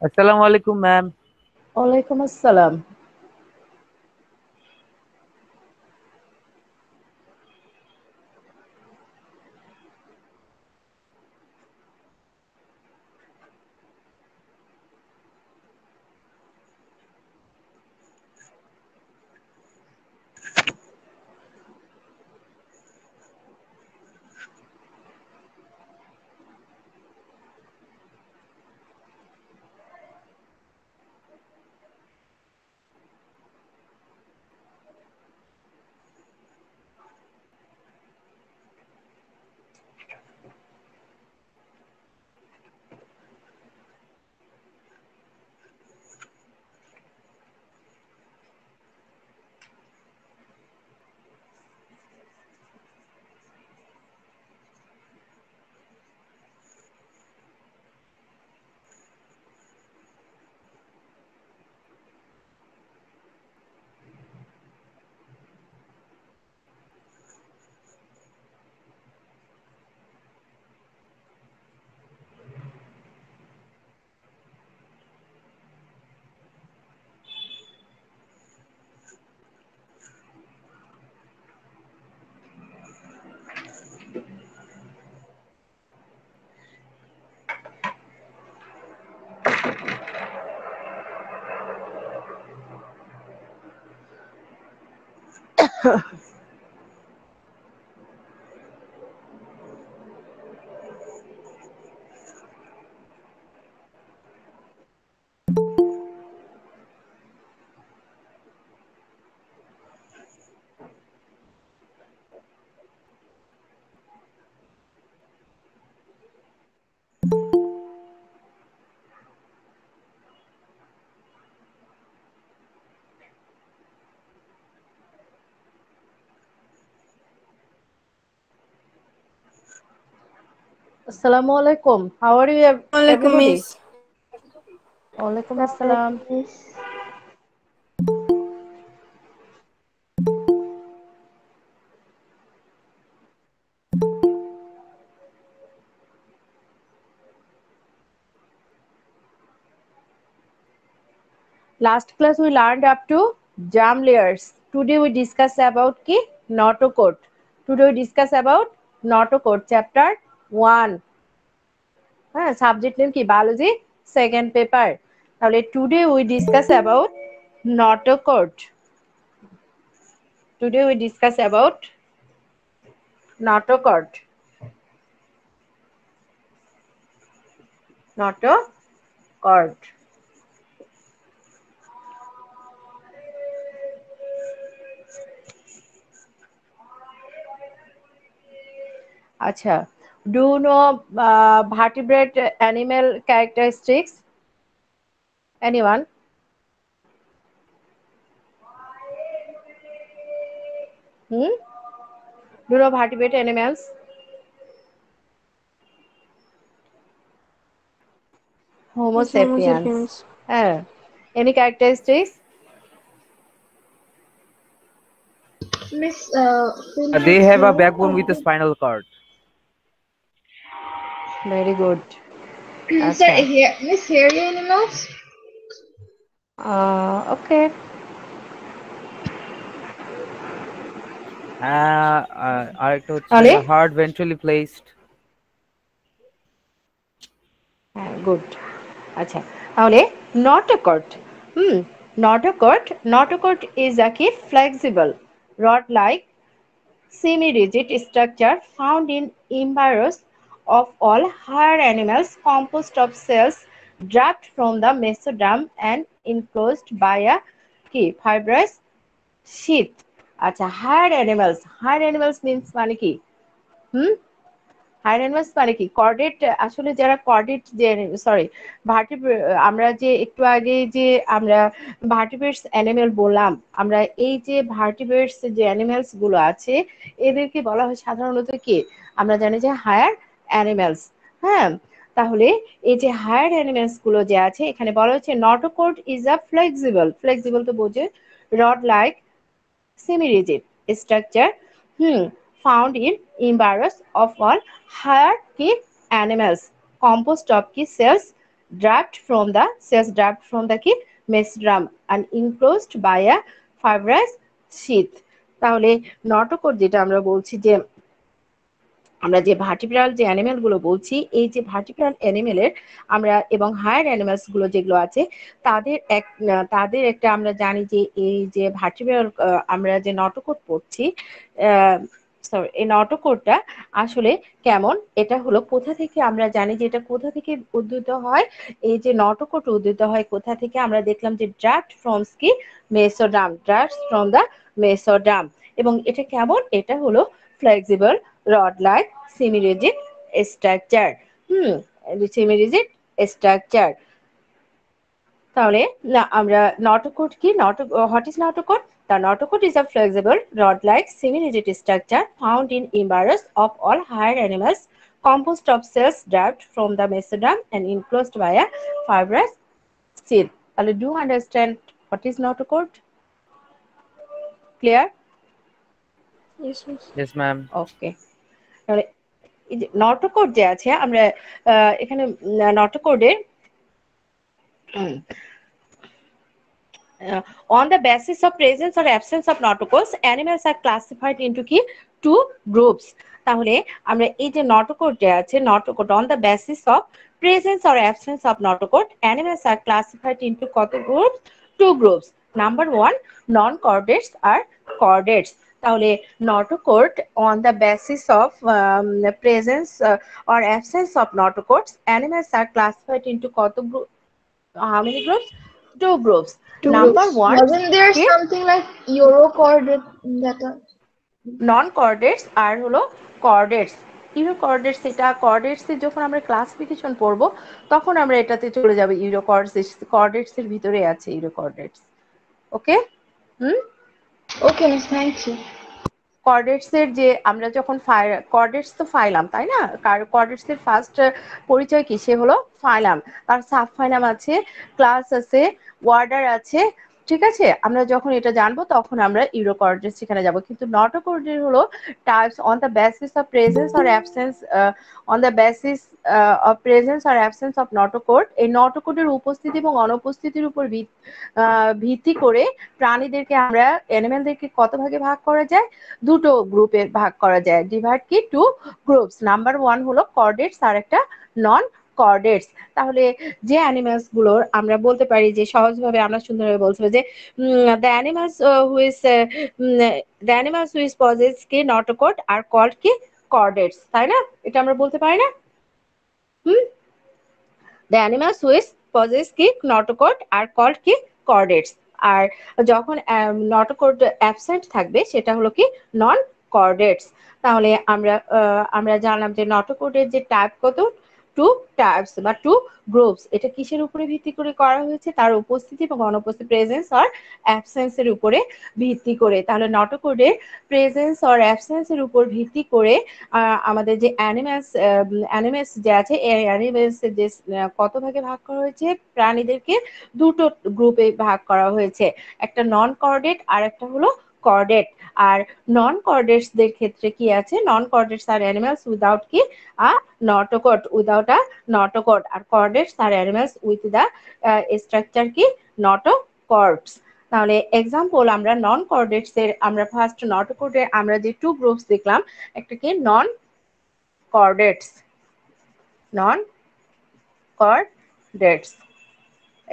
আসসালামু আলাইকুম ম্যাম। ওয়ালাইকুম আসসালাম। Assalamu alaikum. How are you, Assalamualaikum, everybody? Miss. Walaikum assalam. Assalamualaikum, Miss. Last class we learned up to jam layers. Today we discuss about ki notochord. Today we discuss about notochord chapter 1. হ্যাঁ, subject name কি biology second paper. তাহলে today we discuss about notochord. Today we discuss about notochord. Notochord. আচ্ছা, do you know vertebrate animal characteristics? Anyone? Hmm? Do you know vertebrate animals? Homo Miss Homo sapiens. sapiens. Any characteristics? Miss, will you They have a explain? backbone with a spinal cord. Very good. Sir, আচ্ছা, here, Miss, hairy animals? okay. আরেকটা হচ্ছে তাহলে hard ভেন্ট্রালি placed. হ্যাঁ, good. আচ্ছা, তাহলে notochord. Hmm, notochord is a key flexible rod-like semi-rigid structure found in embryos of all higher animals composed of cells derived from the mesoderm and enclosed by a key fibrous sheath. আচ্ছা, higher animals means মানে কি? হুম, higher animals মানে কি chordate, আসলে যারা chordate যে sorry আমরা যে একটু আগে যে আমরা ভার্টিব্রেটস অ্যানিমেল বললাম, আমরা এই যে ভার্টিব্রেটস যে অ্যানিমেলস গুলো আছে এদেরকে বলা হয় সাধারণত কি, আমরা জানি যে হায়ার অ্যানিমেলস। হ্যাঁ, তাহলে এই যে হায়ার অ্যানিমেলস গুলো যে আছে এখানে বলা হচ্ছে নটোকর্ড ইজ আ ফ্লেক্সিবল তো বোঝে, rod like semi-rigid structure found in embryos of all higher key animals composed of key cells derived from the কি mesoderm and enclosed by a fibrous sheath। তাহলে নটোকট যেটা আমরা বলছি যে আমরা যে ভার্টিব্রাল যে অ্যানিমেল গুলো বলছি, এই যে ভার্টিব্রাল অ্যানিমেলের আমরা এবং হায়ার অ্যানিমেলস গুলো যেগুলো আছে তাদের একটা আমরা জানি যে এই যে ভার্টিব্রাল আমরা যে নটোকট পড়ছি, সরি এই নটোকটটা আসলে কেমন, এটা হলো কোথা থেকে আমরা জানি যে এটা কোথা থেকে উদ্ভূত হয়। এই যে নটোকট উদ্ভূত হয় কোথা থেকে, আমরা দেখলাম যে ড্রাফট ফ্রম কি mesoderm, draft from the mesoderm. এবং এটা কেমন, এটা হলো flexible rod like semi-rigid structure. Semi-rigid structure. তাহলে না আমরা নটোকট কি, what is notochord? The notochord is a flexible rod-like semi-rigid structure found in embryos of all higher animals, composed of cells derived from the mesoderm and enclosed by a fibrous sheath. তাহলে do you understand what is notochord? Clear? Yes, miss. Yes, ma'am. Okay. তাহলে এই যে notochord যে আছে, আমরা এখানে নটোকটের on the basis of presence or absence of notochords, animals are classified into কি two groups। তাহলে আমরা এই যে নটোকট যে আছে, notochord on the basis of presence or absence of notochord, animals are classified into কত groups? Two groups. Number one, non-chordates আর chordates। তাহলে notochord on the basis of presence or absence of notochords, animals are classified into কত group? How many groups? Two groups. Two Number groups. one, Wasn't there okay, something like Eurochord that non-chordates আর হলো chordates। ইউরোকর্ডেটস, এটা কর্ডেটস এর যখন আমরা classification পড়বো তখন আমরা এটাতে চলে যাবো। কর্ডেটস এর ভিতরে আছে ইউরোকর্ডেটস। ওকে, Okay, miss, thank you. কর্ডেটস এর যে আমরা যখন কর্ডেটস তো ফাইলাম, তাই না? কর্ডেটস এর ফার্স্ট পরিচয় কি, সে হলো ফাইলাম, তার সাব ফাইলাম আছে, ক্লাস আছে, ওয়ার্ডার আছে। ঠিক আছে, আমরা যখন এটা জানবো তখন আমরা ইউরোকর্ডেটস সেখানে যাব। কিন্তু নটোকর্ডেট হলো types on the basis of presence or absence, on the basis of presence or absence of notochord. এই নটোকোডের উপস্থিতি এবং অনুপস্থিতির উপর ভিত্তি করে প্রাণীদেরকে আমরা অ্যানিমেলদেরকে কত ভাগে ভাগ করা যায়? দুটো গ্রুপে ভাগ করা যায়। ডিভাইড কি টু গ্রুপস। নাম্বার ওয়ান হলো কর্ডেটস আর একটা নন কর্ডেটস। তাহলে যে অ্যানিমালস গুলোর আমরা বলতে পারি যে সহজভাবে আমরা সুন্দরভাবে বলতে পারি যে দ্য অ্যানিমালস হুইচ পজেস কি নটোকট আর কল্ড কি কর্ডেটস, তাই না? এটা আমরা বলতে পারি না? দ্য অ্যানিমালস হুইচ পজেস কি নটোকট আর কল্ড কি কর্ডেটস। আর যখন নটোকট অ্যাবসেন্ট থাকবে সেটা হলো কি নন কর্ডেটস। তাহলে আমরা জানলাম যে নটোকটের যে টাইপ কত, টু টাইপস বা টু গ্রুপস। এটা কিসের উপরে ভিত্তি করে করা হয়েছে? তার উপস্থিতি এবং অনুপস্থিতি, প্রেজেন্স আর অ্যাবসেন্স এর উপরে ভিত্তি করে। তাহলে নটোকটের প্রেজেন্স আর অ্যাবসেন্স এর উপর ভিত্তি করে আমাদের যে অ্যানিমেলস যে আছে, এই অ্যানিমেলস যে কত ভাগে ভাগ করা হয়েছে, প্রাণীদেরকে দুটো গ্রুপে ভাগ করা হয়েছে, একটা নন কর্ডেট আর একটা হলো কর্ডেট। আর নন কর্ডেটসদের ক্ষেত্রে কি আছে? নন কর্ডেটস আর অ্যানিমালস উইদাউট কি a notochord, without a notochord. আর chordates are animals with the structure কি নটোকর্ডস। তাহলে এক্সাম্পল, আমরা নন কর্ডেটস এর আমরা ফার্স্ট নটোকটের আমরা যে টু গ্রুপস দেখলাম, একটা কি নন কর্ডেটস, নন কর্ডেটস।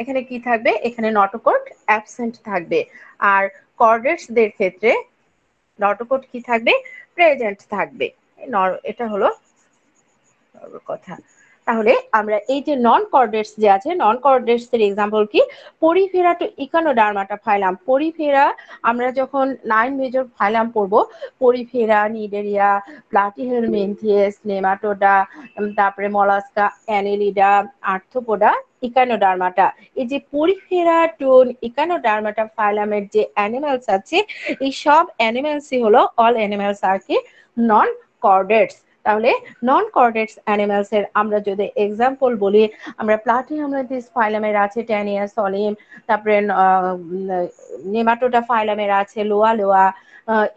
এখানে কি থাকবে? এখানে নটোকট অ্যাবসেন্ট থাকবে। আর কর্ডেটসদের ক্ষেত্রে নটোকট কি থাকবে? প্রেজেন্ট থাকবে। এটা হলো কথা। তাহলে আমরা এই যে নন কর্ডেটস যে আছে, নন কর্ডেটস এর এক্সাম্পল কি? Porifera to Echinodermata phylum. Porifera আমরা যখন 9 মেজর ফাইলাম পড়বো, পরিফেরা, নিডেরিয়া, প্লাটিহেলমিনথিয়াস, নেমাটোডা, তারপরে মলাস্কা, অ্যানেলিডা, আর্থ্রোপোডা, ইকানোডার্মাটা। এই যে পরিফেরা টু ইকানোডার্মাটা ফাইলামের যে অ্যানিমালস আছে, এই সব অ্যানিমালসই হলো, অল অ্যানিমালস আর কি নন কর্ডেটস। তাহলে নন কর্ডেটস অ্যানিমালস এর আমরা যদি এক্সাম্পল বলি, আমরা প্লাটিহেলমিনথিয়াস ফাইলামের আছে ট্যানিয়া সলিম, তারপরে নেমাটোডা ফাইলামের আছে লোয়া লোয়া,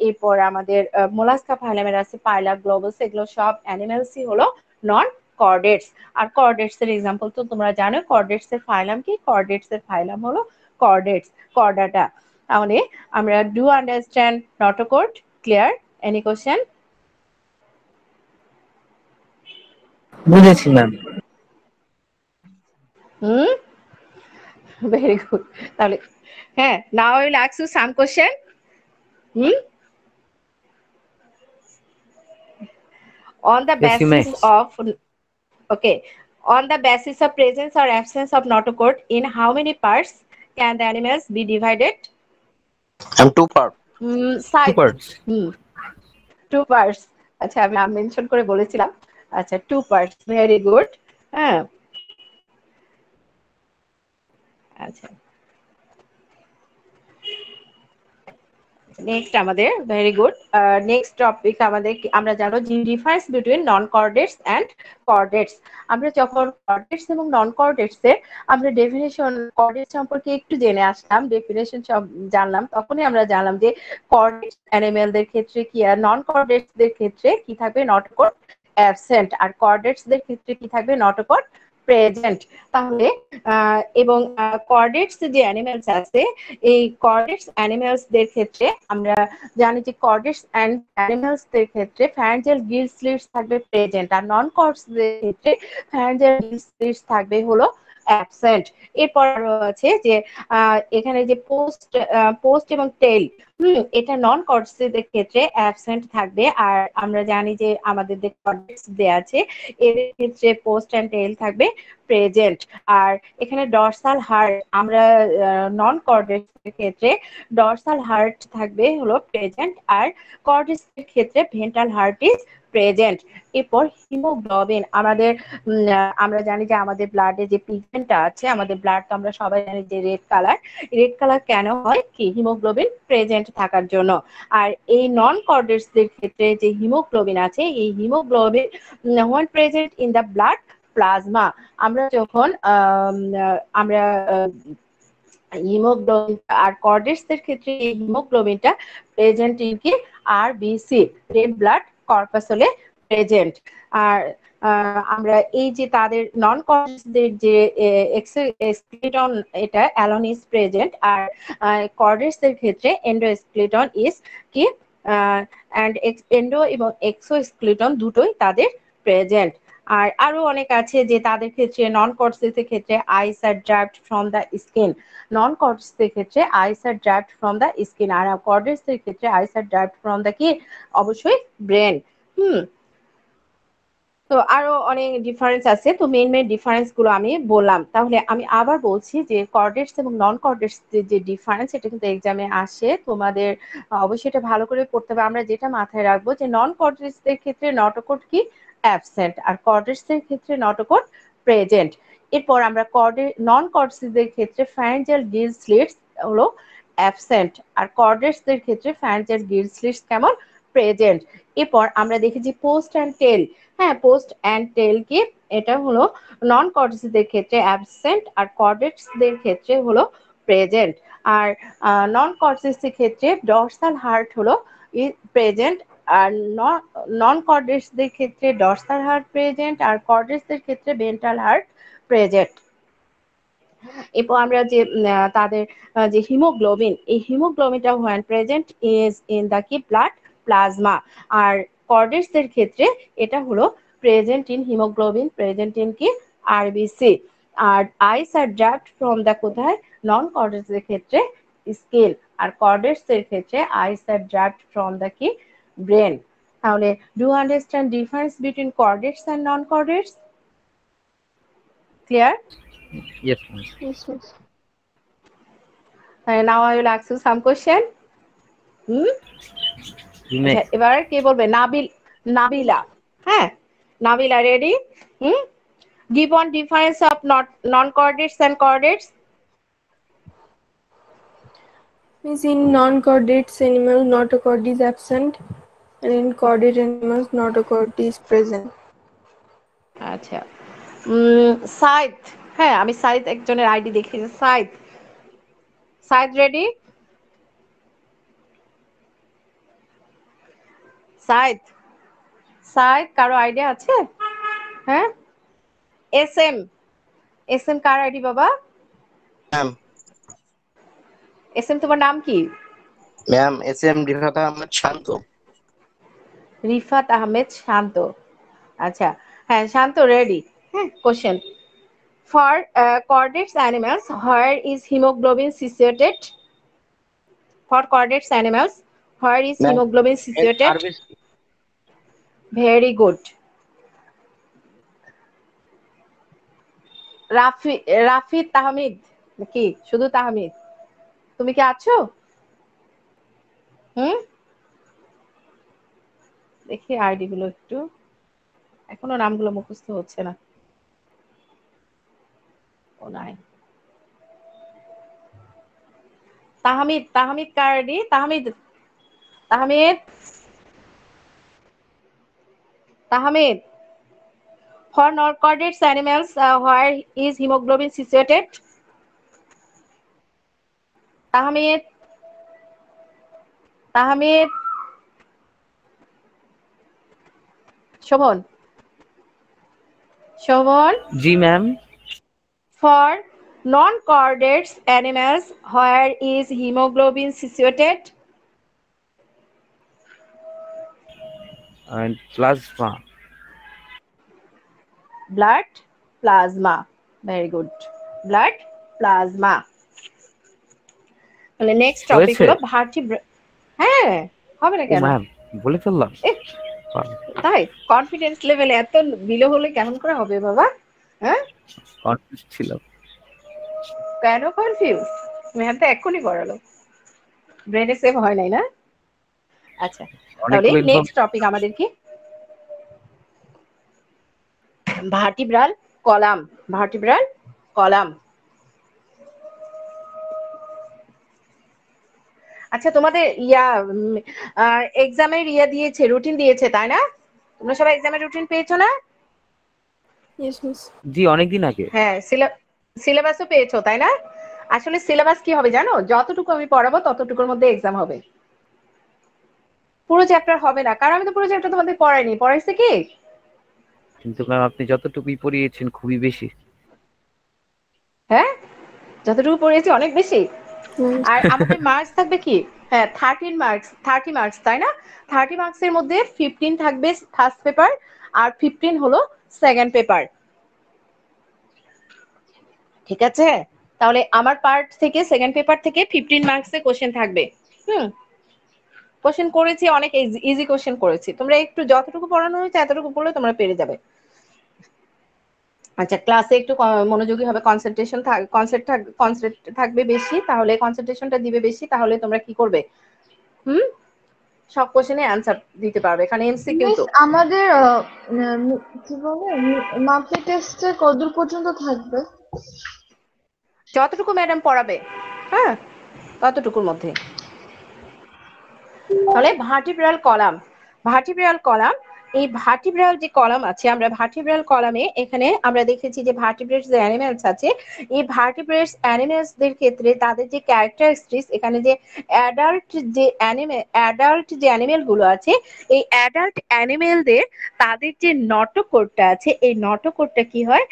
এরপর আমাদের মোলাস্কা ফাইলামের আছে পাইলা গ্লোবাস। এগুলো সব অ্যানিমালসই হলো নন কর্ডেটস। আর কর্ডেটস এর এক্সাম্পল তো তোমরা জানো, কর্ডেটস এর ফাইলাম কি? কর্ডেটস এর ফাইলাম হলো কর্ডেটস, কর্ডাটা। তাহলে আমরা do understand notochord. Clear? Any question? বুঝেছি ম্যাম। Hmm, very good. তাহলে হ্যাঁ, now I will ask you some question. Hmm, on the Yes, you may. basis of, okay, on the basis of presence or absence of notochord, in how many parts can the animals be divided? I'm two part. Two Side. parts. Two parts. আচ্ছা, আমি নাম mention করে বলেছিলাম। আচ্ছা, two parts, very good. হ্যাঁ, আচ্ছা, next আমাদের very good. Next topic আমাদের আমরা জানো যে ডিফারেন্স বিটুইন নন কর্ডেটস অ্যান্ড কর্ডেটস। আমরা যখন কর্ডেটস এবং নন কর্ডেটস এর আমরা ডেফিনেশন কর্ডেটস সম্পর্কে একটু জেনে আসলাম, ডেফিনেশন সব জানলাম, তখনই আমরা জানলাম যে কর্ডেটস অ্যানিমেলদের ক্ষেত্রে কি আর নন কর্ডেটসদের ক্ষেত্রে কি থাকবে? Notochord absent. আর কর্ডেটসদের ক্ষেত্রে কি থাকবে? Notochord present. তাহলে এবং কর্ডেটস যে অ্যানিমেলস আছে, এই কর্ডেটস অ্যানিমেলসদের ক্ষেত্রে আমরা জানি যে কর্ডেটস অ্যানিমেলসদের ক্ষেত্রে ফ্যারেঞ্জিয়াল গিল স্লিটস থাকবে প্রেজেন্ট, আর নন কর্ডসদের ক্ষেত্রে ফ্যারেঞ্জিয়াল গিল স্লিটস থাকবে হলো অ্যাবসেন্ট। এরপর আরো আছে যে এখানে যে পোস্ট এবং টেল, এটা নন কর্ডসদের ক্ষেত্রে অ্যাবসেন্ট থাকবে। আর আমরা জানি যে আমাদের যে কর্ডেটস দেয়া আছে এদের ক্ষেত্রে পোস্ট অ্যান্ড টেল থাকবে প্রেজেন্ট। আর এখানে ডরসাল হার্ট, আমরা নন কর্ডেটস এর ক্ষেত্রে ডরসাল হার্ট থাকবে হলো প্রেজেন্ট, আর কর্ডেটস এর ক্ষেত্রে ভেন্ট্রাল হার্ট ইজ প্রেজেন্ট। এরপর হিমোগ্লোবিন, আমাদের আমরা জানি যে আমাদের ব্লাডে যে পিগমেন্টটা আছে, আমাদের ব্লাড তো আমরা সবাই জানি যে রেড কালার। রেড কালার কেন হয়? কি? হিমোগ্লোবিন প্রেজেন্ট থাকার জন্য। আর এই নন কর্ডেটসদের ক্ষেত্রে যে হিমোগ্লোবিন আছে, এই haemoglobin when present in the blood plasma, আমরা যখন আমরা হিমোগ্লোবিন, আর কর্ডেটসদের ক্ষেত্রে এই হিমোগ্লোবিনটা প্রেজেন্ট ইন কি? আরবিসি, রেড ব্লাড কর্পাস হলে প্রেজেন্ট। আর আমরা এই যে তাদের নন কর্ডেটসদের যে এক্সোস্কেলেটন, এটা অ্যালন ইজ প্রেজেন্ট, আর কর্ডেটসদের ক্ষেত্রে এন্ডোস্কেলেটন ইজ কি? অ্যান্ড এন্ডো এবং এক্সোস্কেলেটন দুটোই তাদের প্রেজেন্ট। আর আরো অনেক আছে যে তাদের ক্ষেত্রে নন কর্ডেটসদের ক্ষেত্রে eyes are derived from the skin, নন কর্ডেটসদের ক্ষেত্রে eyes are derived from the skin, আর কর্ডেটসদের ক্ষেত্রে eyes are derived from the কি? অবশ্যই ব্রেন। তো আরো অনেক ডিফারেন্স আছে, তো মেইন ডিফারেন্স গুলো আমি বললাম। তাহলে আমি আবার বলছি যে কর্ডেটস এবং নন কর্ডেটস যে ডিফারেন্স, এটা কিন্তু এক্সামে আসে, তোমাদের অবশ্যই এটা ভালো করে পড়তে হবে। আমরা যেটা মাথায় রাখবো যে নন কর্ডেটসদের ক্ষেত্রে নটোকর্ড কি? অ্যাবসেন্ট, আর কর্ডেটসদের ক্ষেত্রে নটোকর্ড প্রেজেন্ট। এরপর আমরা নন কর্ডেটসদের ক্ষেত্রে ফ্যারেঞ্জিয়াল গিল স্লিটস হলো অ্যাবসেন্ট, আর কর্ডেটসদের ক্ষেত্রে ফ্যারেঞ্জিয়াল গিল স্লিটস কেমন? প্রেজেন্ট। এরপর আমরা দেখেছি পোস্ট অ্যান্ড টেল। হ্যাঁ, পোস্ট অ্যান্ড টেল কি? এটা হলো নন কর্ডেটসদের ক্ষেত্রে অ্যাবসেন্ট, আর কর্ডেটসদের ক্ষেত্রে হলো প্রেজেন্ট। আর নন কর্ডেটসদের ক্ষেত্রে ডরসাল হার্ট হলো প্রেজেন্ট, আর নন কর্ডেটসদের ক্ষেত্রে ডরসাল হার্ট প্রেজেন্ট, আর কর্ডেটসদের ক্ষেত্রে ভেন্ট্রাল হার্ট প্রেজেন্ট। এরপর আমরা যে তাদের যে হিমোগ্লোবিন, এই হিমোগ্লোবিনটা when present is in the কি? Blood plasma. আর কর্ডেটসদের ক্ষেত্রে এটা হলো present in haemoglobin present in কি? আরবিসি। আর eyes are derived from the কোথায়? নন কর্ডেটসদের ক্ষেত্রে স্কিন, আর কর্ডেটসদের ক্ষেত্রে eyes are derived from the কি? ব্রেন। তাহলে do understand difference between chordates and non chordates? Clear? Yes, ma'am. Yes, miss. Now I will ask you some question. You আচ্ছা, may. এবার কে বলবে? নাবিলা। হ্যাঁ, Nabila, ready? Hmm, give on difference of non chordates and chordates. Means in non-chordate animals, notochord is absent, and in chordate animals, notochord is present. আচ্ছা, সাইদ। হ্যাঁ, আমি সাইদ একজনের ID দেখেছি, সাইদ। সাইদ, রেডি? সাইদ, সাইদ, কারো আইডিয়া আছে? হ্যাঁ, SM SM কার আইডি বাবা? ম্যাম SM তোমার নাম কি? ম্যাম SM রিফাত আহমেদ শান্ত। রিফাত আহমেদ শান্ত। আচ্ছা হ্যাঁ শান্ত রেডি। হ্যাঁ question for chordates animals where is hemoglobin situated? For chordates animals where is ma'am hemoglobin situated? RBC. Very good. Rafi Tahmid নাকি শুধু তাহমিদ? তুমি কি আছো? হুম দেখি আইডি গুলো একটু, এখনো নামগুলো মুখস্থ হচ্ছে না। ও নাই তাহমিদ, তাহমিদ কার ID? Tahmid, Tahmid, Tahmid. For non-chordates animals, where is hemoglobin situated? Tahmid, Tahmid, Shovon, Shovon. জি ma'am. For non-chordates animals, where is hemoglobin situated? And plasma. Blood plasma. Very good. Blood plasma. তাহলে নেক্সট টপিক হয়েছে? হলো ভার্টিব্রা। হ্যাঁ হবে না ও কেন? ম্যাম বলে ফেললাম। তাই কনফিডেন্স লেভেলে এত বিলো হলে কেমন করে হবে বাবা? হ্যাঁ কনফিউজ ছিলাম। কেন কনফিউজ? ম্যাম তো এক্ষুনি করালো, ব্রেনে সেভ হয় নাই না? আচ্ছা তাহলে অনেকগুলো নেক্সট টপিক আমাদের কি? Vertebral column. Vertebral column. আচ্ছা তোমাদের এক্সামের দিয়েছে, রুটিন দিয়েছে তাই না? তোমরা সবাই এক্সামের রুটিন পেয়েছো না? Yes, miss. জি অনেকদিন আগে। হ্যাঁ সিলেবাসও পেয়েছো তাই না? আসলে সিলেবাস কি হবে জানো? যতটুকু আমি পড়াবো ততটুকুর মধ্যে এক্সাম হবে, পুরো চ্যাপ্টার হবে না, কারণ আমি তো পুরো চ্যাপ্টার তোমাদের পড়াইনি। পড়াইছে কি? কিন্তু ম্যাম আপনি যতটুকুই পড়িয়েছেন খুবই বেশি। হ্যাঁ যতটুকু পড়িয়েছি অনেক বেশি। Yes. আর আমাদের মার্কস থাকবে কি? হ্যাঁ 13 মার্কস, 30 মার্কস তাই না? 30 মার্কসের মধ্যে 15 থাকবে ফার্স্ট পেপার আর 15 হলো সেকেন্ড পেপার। ঠিক আছে, তাহলে আমার পার্ট থেকে সেকেন্ড পেপার থেকে 15 মার্কসের কোশ্চেন থাকবে। কোশ্চেন করেছি অনেক ইজি কোশ্চেন করেছি, তোমরা একটু যতটুকু পড়ানো হয়েছে এতটুকু পড়লে তোমরা পেরে যাবে। আচ্ছা ক্লাসে একটু মনোযোগী হবে, কনসেন্ট্রেট থাকবে বেশি, তাহলে কনসেন্ট্রেশনটা দিবে বেশি, তাহলে তোমরা কি করবে? সব কোশ্চেনে অ্যানসার দিতে পারবে, এখানে এমসিকিউ মিস তো। আমাদের কি বলে মান্থলি টেস্টে কতদূর পর্যন্ত থাকবে? যতটুকু ম্যাডাম পড়াবে, হ্যাঁ ততটুকুর মধ্যে। তাহলে ভার্টিব্রাল কলাম, ভার্টিব্রাল কলাম, এই ভার্টিব্রাল যে কলাম আছে, আমরা ভার্টিব্রাল কলামে এখানে আমরা দেখেছি যে ভার্টিব্রেটস যে অ্যানিমেলস আছে, এই ভার্টিব্রেটস অ্যানিমেলসদের ক্ষেত্রে তাদের যে ক্যারেক্টারিস্টিক্স, এখানে যে অ্যাডাল্ট যে অ্যানিমেল গুলো আছে, এই অ্যাডাল্ট অ্যানিমেলদের তাদের যে নটোকোডটা আছে, এই নটোকোডটা কি হয়?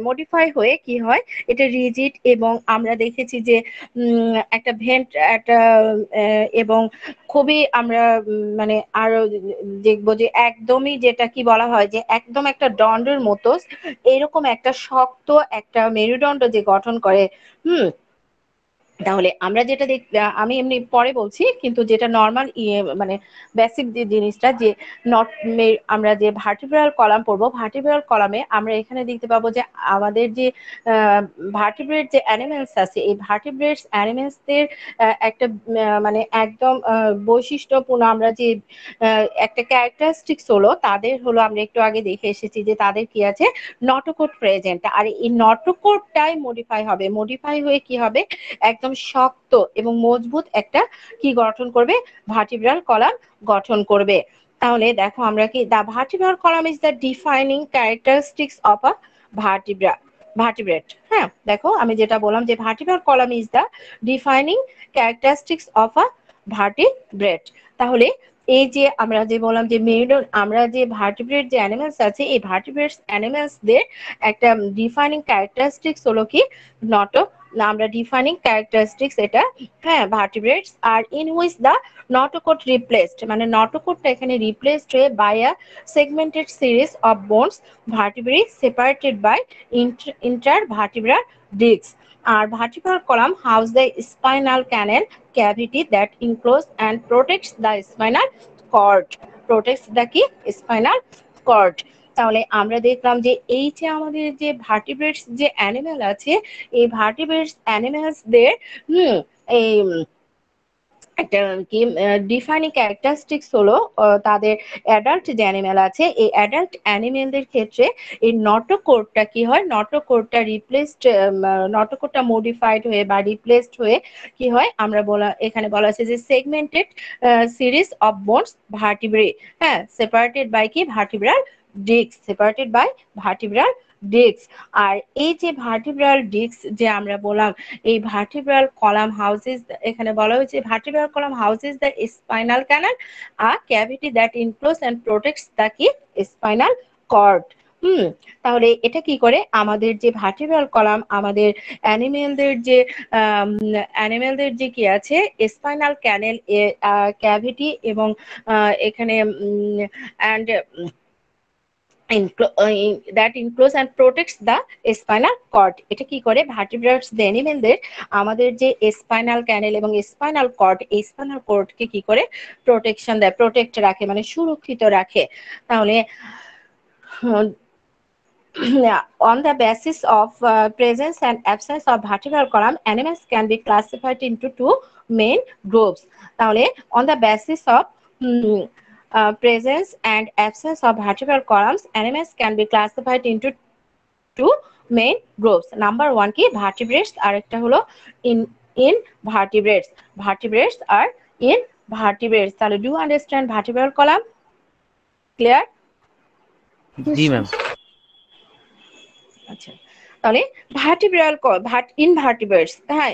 মডিফাই হয়ে কি হয়? এটা রিজিড, এবং আমরা দেখেছি যে একটা ভেন্ট একটা এবং খুবই আমরা মানে আরো দেখবো যে একদমই যেটা কি বলা হয় যে একদম একটা দণ্ডের মতো এরকম একটা শক্ত একটা মেরুদণ্ড যে গঠন করে। তাহলে আমরা যেটা আমি এমনি পরে বলছি, কিন্তু যেটা নর্মাল মানে বেসিক যে জিনিসটা যে আমরা যে ভার্টিব্রাল কলাম পড়বো, ভার্টিব্রাল কলামে আমরা এখানে দেখতে পাবো যে আমাদের যে ভার্টিব্রেট যে অ্যানিমেলস আছে, এই ভার্টিব্রেটস অ্যানিমেলসদের একটা মানে একদম বৈশিষ্ট্যপূর্ণ আমরা যে একটা ক্যারেক্টারিস্টিক্স হলো তাদের হলো, আমরা একটু আগে দেখে এসেছি যে তাদের কি আছে? নটোকোড প্রেজেন্ট। আর এই নটোকোডটাই মডিফাই হয়ে কি হবে? একদম শক্ত এবং মজবুত একটা কি গঠন করবে? ভার্টিব্রাল কলাম গঠন করবে। তাহলে দেখো আমরা কি, the vertebral column is the defining characteristics of a vertebrate. হ্যাঁ দেখো আমি যেটা বললাম যে vertebral column is the defining characteristics of a vertebrate. তাহলে এই যে আমরা যে বললাম যে মেরুদণ্ড, আমরা যে ভার্টিব্রেট যে অ্যানিমালস আছে, এই ভার্টিব্রেট অ্যানিমালসদের একটা ডিফাইনিং ক্যারেক্টারিস্টিক্স হলো কি নট, আমরা ডিফাইনিং ক্যারেক্টারিস্টিক্স এটা, হ্যাঁ, vertebrates are in which the notochord replaced, মানে নটোকটটা এখানে রিপ্লেসড হয়ে by a segmented series of bones vertebrae separated by intervertebral discs. আর vertebral column house the spinal canal cavity that enclose and protects the spinal cord. Protects the কি spinal cord. তাহলে আমরা দেখলাম যে এই যে আমাদের যে ভার্টিব্রেটস যে অ্যানিমেল আছে, এই ভার্টিব্রেটস অ্যানিমেলসদের এই একটা কি ডিফাইনিং ক্যারেক্টারিস্টিক্স হলো তাদের অ্যাডাল্ট যে অ্যানিমেল আছে, এই অ্যাডাল্ট অ্যানিমেলদের ক্ষেত্রে এই নটোকোরটা কি হয়, নটোকোরটা রিপ্লেসড, নটোকোরটা মডিফাইড হয়ে বা রিপ্লেসড হয়ে কি হয়, আমরা এখানে বলা আছে যে segmented series of bones vertebrae, হ্যাঁ, সেপারেটেড বাই কি vertebral disc, separated by vertebral disc. আর এই যে ভার্টিব্রাল ডিস্ক যে আমরা বললাম, এই ভার্টিব্রাল কলাম হাউসেস, এখানে বলা হয়েছে vertebral column houses the spinal canal, a cavity that enclose and protects the কি স্পাইনাল কর্ড। তাহলে এটা কি করে, আমাদের যে ভার্টিব্রাল কলাম আমাদের অ্যানিমেলদের যে কি আছে স্পাইনাল ক্যানেল ক্যাভিটি এবং এখানে and that includes and protects the spinal cord. এটা কি করে, ভার্টিব্রেটস দ্য অ্যানিমেলদের আমাদের যে স্পাইনাল ক্যানেল এবং স্পাইনাল কর্ড, এই স্পাইনাল কর্ডকে কি করে প্রোটেকশন দেয়, প্রোটেক্ট রাখে, মানে সুরক্ষিত রাখে। তাহলে on the basis of presence and absence of vertebral column, animals can be classified into two main groups. তাহলে on the basis of presence and absence of vertebral columns, animals can be classified into two main groups. Number one কি vertebrates, আর একটা হলো invertebrates. Vertebrates আর invertebrates. তাহলে do you understand vertebral column? Clear? জি ma'am. আচ্ছা, তাহলে vertebral invertebrates, হ্যাঁ,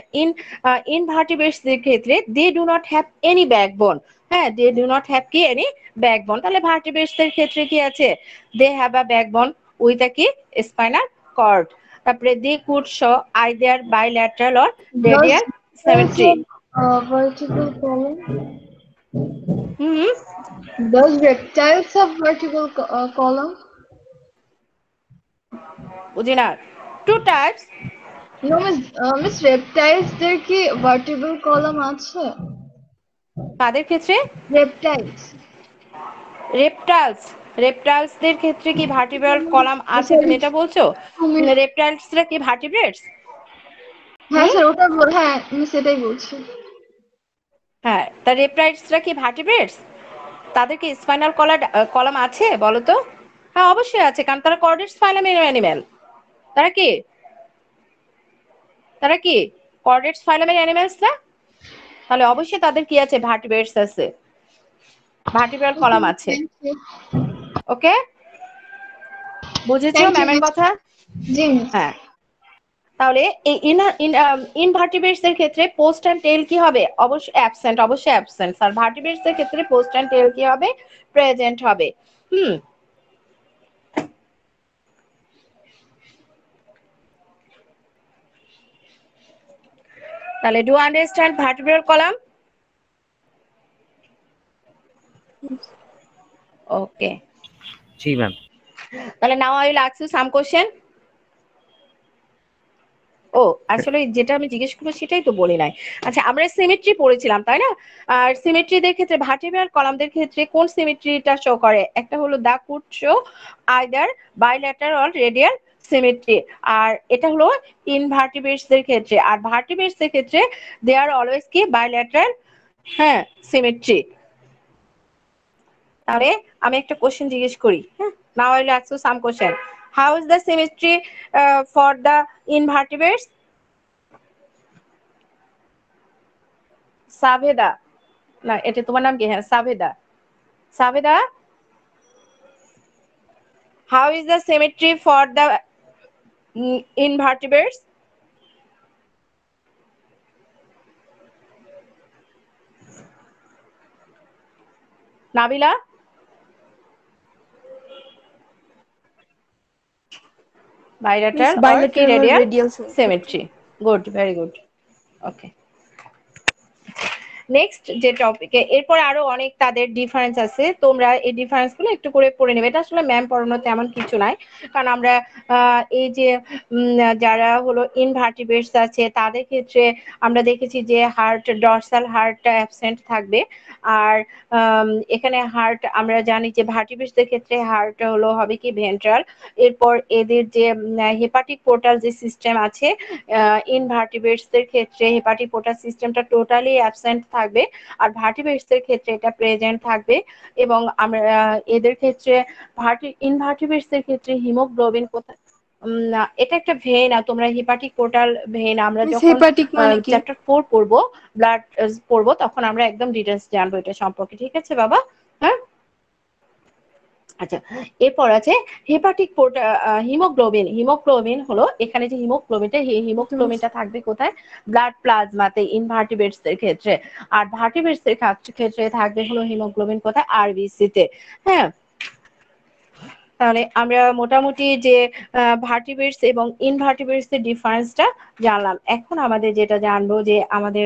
invertebrates এর ক্ষেত্রে they do not have any backbone, হ্যাঁ, দে ডু নট হ্যাভ কি এনি ব্যাকবোন। তাহলে ভার্টিব্রেটস এর ক্ষেত্রে কি আছে, they have a backbone with a কি স্পাইনাল কর্ড। তারপরে they could show either bilateral or radial symmetry. Vertical column. Hmm, Does reptiles have vertical column? বুঝি না, two types. No, miss reptiles দের কি vertical column আছে? কাদের ক্ষেত্রে? Reptiles. রেপটাইলসদের ক্ষেত্রে কি ভার্টিব্রাল কলাম আছে, তুমি এটা বলছো? রেপটাইলসরা কি ভার্টিব্রেটস? হ্যাঁ স্যার, ওটা হ্যাঁ আমি সেটাই বলছি। হ্যাঁ, তা রেপটাইলসরা কি ভার্টিব্রেটস? তাদের কি স্পাইনাল কলাম আছে বলো তো? হ্যাঁ, অবশ্যই আছে, কারণ তারা কর্ডেটস ফাইলামের অ্যানিমেল। তারা কি কর্ডেটস ফাইলামের অ্যানিমেলস না? তাহলে অবশ্যই তাদের কি আছে, ভার্টিব্রেটস আছে, ভার্টিব্রাল কলাম আছে। ওকে, বুঝেছো ম্যামের কথা? জি। হ্যাঁ, তাহলে এই ইনভার্টিব্রেটস এর ক্ষেত্রে পোস্ট এন্ড টেল কি হবে, অবশ্যই অ্যাবসেন্ট, অবশ্যই অ্যাবসেন্ট। আর ভার্টিব্রেটস এর ক্ষেত্রে পোস্ট এন্ড টেল কি হবে, প্রেজেন্ট হবে। তাহলে do understand vertebral column? Okay, জি ম্যাম। তাহলে now I will ask you some question. ও, আসলে যেটা আমি জিজ্ঞেস করবো সেটাই তো বলি নাই। আচ্ছা, আমরা সিমেট্রি পড়েছিলাম তাই না? আর সিমেট্রিদের ক্ষেত্রে ভার্টিব্রাল কলামদের ক্ষেত্রে কোন সিমেট্রিটা শো করে? একটা হলো the could show either bilateral or radial symmetry, আর এটা হলো ইনভার্টিব্রেটসদের ক্ষেত্রে। আর ভার্টিব্রেটসদের ক্ষেত্রে দে আর অলওয়েজ কি বাইল্যাটারাল, হ্যাঁ, সিমেট্রি। তাহলে আমি একটা কোশ্চেন জিজ্ঞেস করি, হ্যাঁ, now I will ask you some question. How is the symmetry for the invertebrates? Saveda, না এটা তোমার নাম কি? হ্যাঁ, Saveda. Saveda, how is the symmetry for the invertebrates? Nabila? Bilateral or bilateral or T-radial radial symmetry. Good, very good. Okay. Next যে টপিকে এরপর আরো অনেক তাদের ডিফারেন্স আছে, তোমরা এই ডিফারেন্স গুলো একটু করে পড়ে নেবে। এটা আসলে ম্যাম পড়ানো তেমন কিছু নাই, কারণ আমরা এই যে যারা হলো ইনভার্টিব্রেটস আছে তাদের ক্ষেত্রে আমরা দেখেছি যে হার্ট, ডর্সাল হার্টটা অ্যাবসেন্ট থাকবে। আর এখানে হার্ট আমরা জানি যে ভার্টিব্রেটসদের ক্ষেত্রে হার্ট হলো হবে কি ভেন্ট্রাল। এরপর এদের যে হেপাটিক পোর্টাল যে সিস্টেম আছে ইনভার্টিব্রেটসদের ক্ষেত্রে হেপাটিক পোর্টাল সিস্টেমটা টোটালি অ্যাবসেন্ট থাকবে, আর ভার্টিব্রেটসদের ক্ষেত্রে এটা প্রেজেন্ট থাকবে। এবং আমরা এদের ক্ষেত্রে ইনভার্টিব্রেটসদের ক্ষেত্রে হিমোগ্লোবিন কোথায়, এটা একটা ভেন, তোমরা হেপাটিক পোর্টাল ভেন আমরা যখন হেপাটিক মানে কি? চ্যাপ্টার 4 পড়বো, ব্লাড পড়বো, তখন আমরা একদম ডিটেলস জানবো এটা সম্পর্কে। ঠিক আছে বাবা? হ্যাঁ, আচ্ছা। এরপর আছে হেপাটিক হিমোগ্লোবিন। হিমোগ্লোবিন হলো এখানে যে হিমোগ্লোবিনটা থাকবে কোথায়? ব্লাড প্লাজমাতে ইনভার্টিব্রেটসদের ক্ষেত্রে। আর ভার্টিব্রেটসদের ক্ষেত্রে থাকবে হলো হিমোগ্লোবিন কোথায়? আরবিসি তে। হ্যাঁ, তাহলে আমরা মোটামুটি যে ভার্টিব্রেটস এবং ইনভার্টিব্রেটস এর ডিফারেন্সটা জানলাম। এখন আমাদের যেটা জানবো যে আমাদের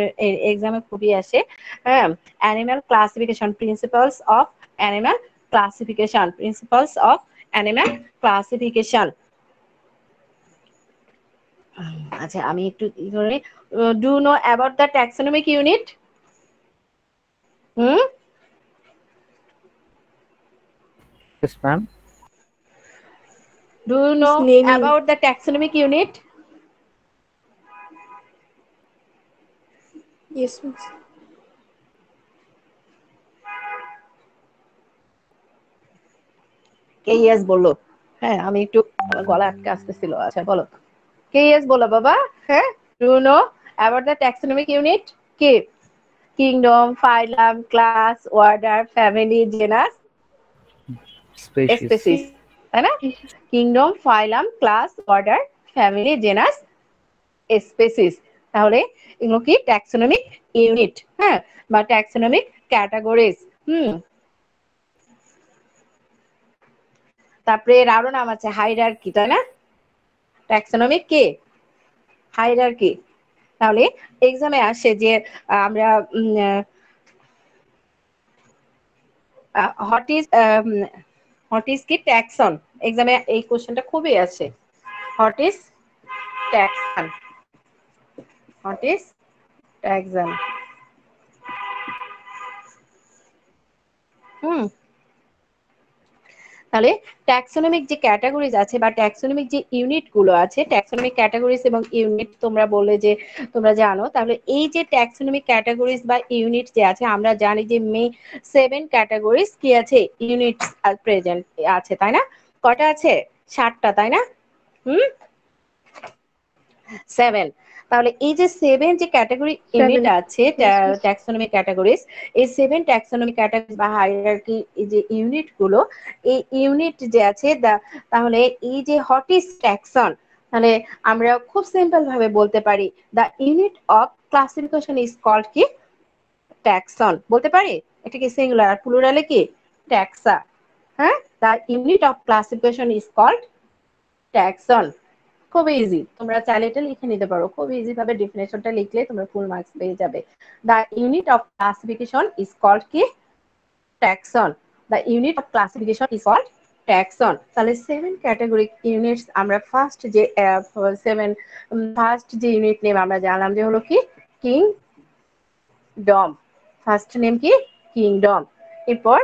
এক্সামে খুবই আসে, হ্যাঁ, animal classification, principles of animal classification, principles of animal classification. আচ্ছা, আমি একটু do no about the taxonomic unit? Yes, ma'am. Do you know naming. about the taxonomic unit? Yes, miss. K yes বললো? হ্যাঁ, আমি একটু গলা আটকে আসতেছিল। আচ্ছা বলো, কে ইয়েস বলো বাবা? হ্যাঁ, do you know about the taxonomic unit? কি? Kingdom, phylum, class, order, family, genus, Species. Species, তাই না? Kingdom, phylum, class, order, family, genus, species. তাহলে এগুলো কি? ট্যাক্সোনমিক ইউনিট, হ্যাঁ, বা ট্যাক্সোনমিক ক্যাটাগরিজ। তারপরে এর আরো নাম আছে হাইরার্কি, তাই না? ট্যাক্সোনমিক কি? হাইরার্কি। তাহলে এক্সামে আসে যে আমরা হোয়াট ইজ কি ট্যাক্সন, এক্সামে এই কোশ্চেনটা খুবই আসে। What is ট্যাক্সন? What is ট্যাক্সন? তাহলে ট্যাক্সোনমিক যে ক্যাটাগরিজ আছে বা ট্যাক্সোনমিক যে ইউনিট গুলো আছে, ট্যাক্সোনমিক ক্যাটাগরিজ এবং ইউনিট তোমরা বললে যে তোমরা জানো, তাহলে এই যে ট্যাক্সোনমিক ক্যাটাগরিজ বা ইউনিট যে আছে, আমরা জানি যে 7 ক্যাটাগরিজ কি আছে, ইউনিট প্রেজেন্ট আছে, তাই না? কটা আছে? 7টা, তাই না? 7। তাহলে এই যে 7 যে ক্যাটাগরি ইউনিট আছে ট্যাক্সোনমিক ক্যাটাগরিজ, এই 7 ট্যাক্সোনমিক ক্যাটাগরি বা হায়ারার্কি এই যে ইউনিট গুলো, এই ইউনিট যে আছে তাহলে এই যে হোয়াট ইজ ট্যাক্সন, তাহলে আমরা খুব সিম্পল ভাবে বলতে পারি the unit of classification is called কি? ট্যাক্সন। বলতে পারি এটা কি সিঙ্গুলার, আর প্লুরালে কি? ট্যাক্সা। হ্যাঁ, the unit of classification is called taxon. খুব ইজি, তোমরা চাইলে এটা লিখে নিতে পারো। খুব ইজি ভাবে ডেফিনেশনটা লিখলে তোমরা ফুল মার্কস পেয়ে যাবে। The unit of classification is called কি? Taxon. The unit of classification is called taxon. তাহলে 7 ক্যাটাগরি ইউনিটস আমরা ফার্স্ট যে ইউনিট নেম আমরা জানলাম যে হলো কি? কিংডম। ফার্স্ট নেম কি? কিংডম। এরপর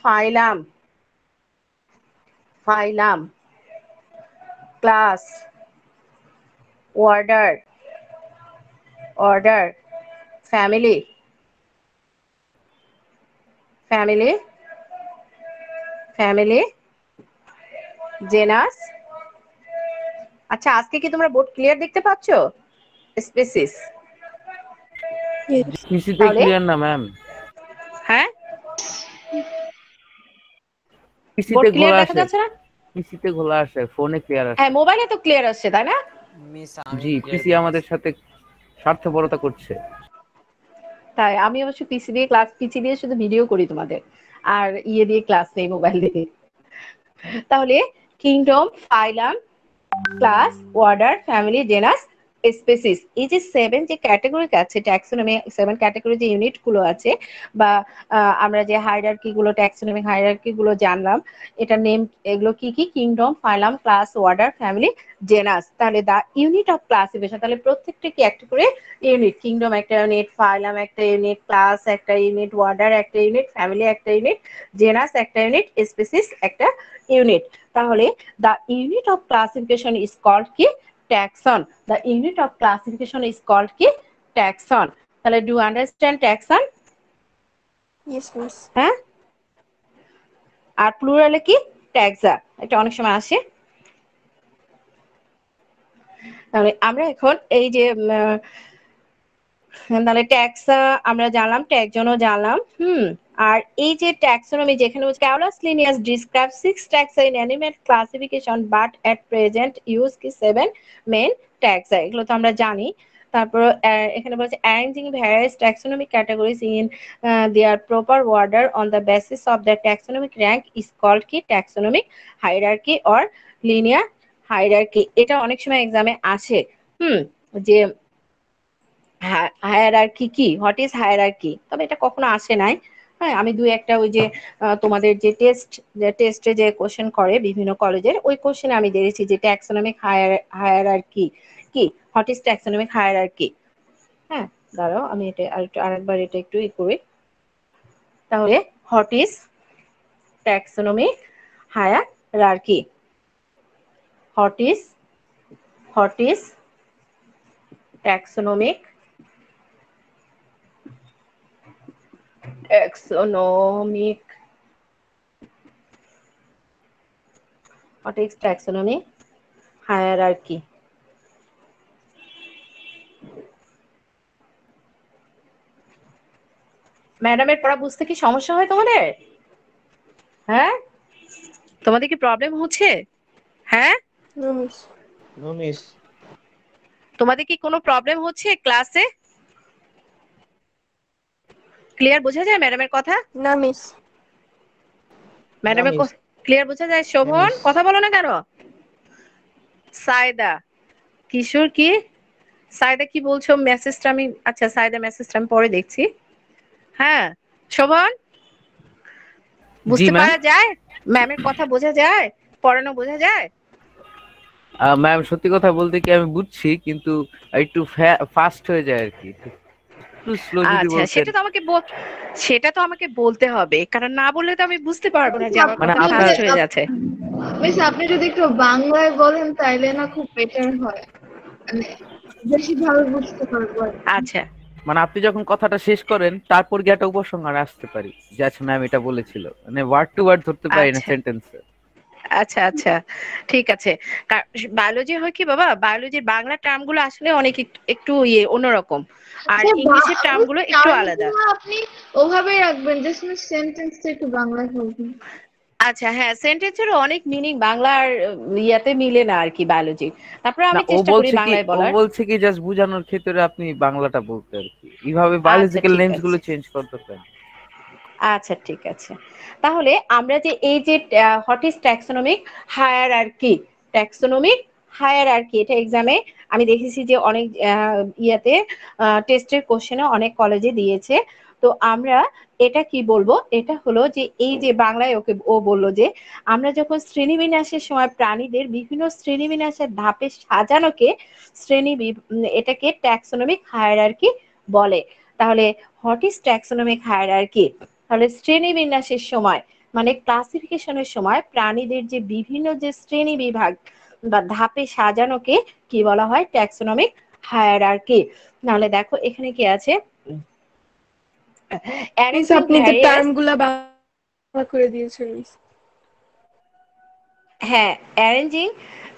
phylum, class, order, family, genus। আচ্ছা, আজকে কি তোমরা বোর্ড ক্লিয়ার দেখতে পাচ্ছ? স্পেসিস। Yes. পিসিতে ক্লিয়ার না ম্যাম, হ্যাঁ, পিসিতে বোর্ড ক্লিয়ার ঘোলা দেখা আসে, যাচ্ছে না? পিসিতে ঘোলা আসে, ফোনে ক্লিয়ার আসে। হ্যাঁ, মোবাইলে তো ক্লিয়ার আসছে, তাই না? জি, পিসি আমাদের সাথে স্বার্থপরতা করছে। তাই আমি অবশ্য পিসি দিয়ে শুধু ভিডিও করি তোমাদের। আর ইয়ে দিয়ে ক্লাস নেই, মোবাইল দিয়ে। তাহলে kingdom, phylum, class, order, family, genus, species, এই যে 7 যে ক্যাটাগরি আছে ট্যাক্সোনমি, 7 ক্যাটাগরি যে ইউনিট গুলো আছে, বা আমরা যে হায়ারার্কি গুলো, ট্যাক্সোনমিক হায়ারার্কি গুলো জানলাম, এটা নেম, এগুলো কি কি? Kingdom, phylum, class, order, family, genus. তাহলে দা ইউনিট অফ ক্লাসিফিকেশন, তাহলে প্রত্যেকটা কি একটা করে ইউনিট। কিংডম একটা ইউনিট, ফাইলাম একটা ইউনিট, ক্লাস একটা ইউনিট, অর্ডার একটা ইউনিট, ফ্যামিলি একটা ইউনিট, জেনাস একটা ইউনিট, স্পেসিস একটা ইউনিট। তাহলে the unit of classification is called কি? Taxon. The unit of classification is called কি? Taxon. তাহলে do you understand taxon? Yes, miss. হ্যাঁ, আর প্লুরালে কি? ট্যাক্সা, এটা অনেক সময় আসে। তাহলে আমরা এখন এই যে তাহলে ট্যাক্সা আমরা জানলাম, ট্যাক্সনও জানলাম। আর এই যে ট্যাক্সোনমি, যেখানে Carolus Linnaeus describes 6 taxa in animal classification but at present use কি 7 main taxa, এগুলো তো আমরা জানি। তারপর এখানে বলছে arranging various taxonomic categories in their proper order on the basis of their taxonomic rank is called কি? taxonomic hierarchy or linear hierarchy। এটা অনেক সময় এক্সামে আসে, যে হায়ারার্কি কি, হোয়াট ইজ হায়ারার্কি, তবে এটা কখনো আসে নাই। হ্যাঁ, আমি দুই একটা ওই যে তোমাদের যে টেস্টে যে কোশ্চেন করে বিভিন্ন কলেজের, ওই কোশ্চেনে আমি দেখেছি যে ট্যাক্সোনমিক হায়ারার্কি কি, হোয়াট ইজ ট্যাক্সোনমিক হায়ারার্কি। হ্যাঁ, দাঁড়াও আমি এটা আরেকবার এটা একটু করি। তাহলে what is taxonomic hierarchy, what is taxonomic what is taxonomic hierarchy? ম্যাডামের পড়া বুঝতে কি সমস্যা হয় তোমাদের? হ্যাঁ, তোমাদের কি প্রবলেম হচ্ছে? হ্যাঁ, No, miss. No miss. তোমাদের কি কোনো প্রবলেম হচ্ছে ক্লাসে? ক্লিয়ার বোঝা যায় ম্যাডামের কথা? No, miss. ম্যাডামের মিস। ক্লিয়ার বোঝা যায়? শোভন, মিস। কথা বলো না কেন? সায়দা, কিশোর, কি সায়দা কি বলছো? মেসেজটা আমি, আচ্ছা সায়দা মেসেজটা আমি পরে দেখছি। হ্যাঁ, শোভন, জি বুঝতে ম্যাম। পারা যায়? ম্যামের কথা বোঝা যায়? পড়ানো বোঝা যায়? ম্যাম সত্যি কথা বলতে কি আমি বুঝছি, কিন্তু একটু ফাস্ট হয়ে যায় আর কি, একটু স্লো যদি আচ্ছা, বলতেন। সেটা তো আমাকে বলতে হবে, কারণ না বললে তো আমি বুঝতে পারবো না যে আমার মানে কথা আপনার ফাস্ট হয়ে যাচ্ছে। মিস আপনি যদি একটু বাংলায় বলেন তাইলে না খুব বেটার হয়, মানে বেশি ভালো বুঝতে পারবো আর কি। আচ্ছা মানে আপনি যখন কথাটা শেষ করেন তারপর গিয়ে একটা উপসংহার আসতে পারি যে আচ্ছা ম্যাম এটা বলেছিল, মানে ওয়ার্ড টু ওয়ার্ড ধরতে পারি না আচ্ছা সেন্টেন্সে। আচ্ছা আচ্ছা, ঠিক আছে। বায়োলজি হয় কি বাবা, বায়োলজির বাংলা টার্ম গুলো আসলে অনেক একটু ইয়ে অন্যরকম, আর আচ্ছা, ইংলিশের টার্ম গুলো একটু আলাদা। টার্মগুলো আপনি ওভাবেই রাখবেন, জাস্ট সেন্টেন্সটা একটু বাংলায় বলবেন। আচ্ছা, হ্যাঁ, সেন্টেন্সেরও অনেক মিনিং বাংলার ইয়াতে মিলে না আর কি, বায়োলজি। তারপরে না আমি চেষ্টা করি বাংলায় ও বলার। বলছে কি জাস্ট বোঝানোর ক্ষেত্রে আপনি বাংলাটা বলতে আর কি, এইভাবে আচ্ছা বায়োলজিক্যাল ঠিক নেমস গুলো আছে, চেঞ্জ করতে পারেন। আচ্ছা ঠিক আছে। তাহলে আমরা যে এই যে what is taxonomic hierarchy, taxonomic hierarchy, এটা এক্সামে আমি দেখেছি যে অনেক ইয়াতে টেস্টের কোশ্চেনে অনেক কলেজে দিয়েছে। তো আমরা এটা কি বলবো, এটা হলো যে এই যে বাংলায় ও বললো যে আমরা যখন শ্রেণীবিন্যাসের সময় প্রাণীদের বিভিন্ন শ্রেণীবিন্যাসের ধাপে সাজানোকে এটাকে ট্যাক্সোনমিক হায়ারার্কি বলে। তাহলে হোয়াট ইজ ট্যাক্সোনমিক হায়ারার্কি? তাহলে শ্রেণীবিন্যাসের সময় মানে ক্লাসিফিকেশনের সময় প্রাণীদের যে বিভিন্ন যে শ্রেণী বিভাগ বা ধাপে সাজানোকে কি বলা হয়? Taxonomic hierarchy. নাহলে দেখো এখানে কি আছে, মিস অ্যারেঞ্জিং আপনি তো ভ্যারিয়াস। টার্মগুলো বাংলা করে দিয়েছেন মিস। হ্যাঁ, অ্যারেঞ্জিং।